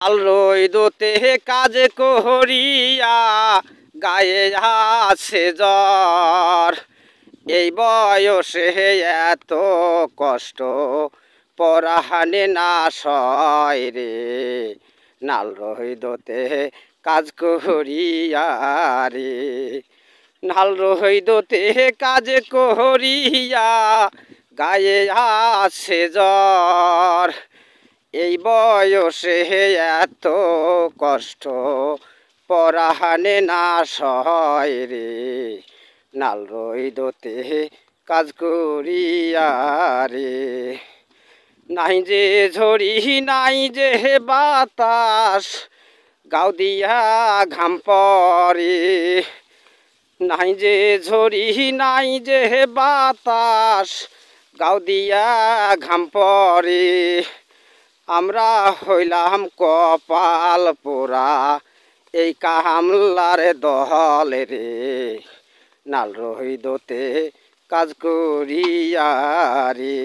আল রইদোতে কাজ করিয়া গায়ে আছে জ্বর, এই বয়সে এত কষ্ট পরাহানে না সয় রে। নাল রইদোতে কাজ করিয়া রে, নাল রইদোতে কাজ করিয়া গায়ে আছে জ্বর, এই বয়সে এত কষ্ট পরাহানে না সয় রে। নাল রইদোতে কাজ করিয়া রে, নাই যে ঝড়ি নাই যে বাতাস গাও দিয়া ঘাম পরে, নাই যে ঝড়ি নাই যে বাতাস গাও দিয়া ঘাম পরে, আমরা হইলাম কপাল পোড়া এই কামলার দল রে। নাল রইদোতে কাজ করিয়া রে।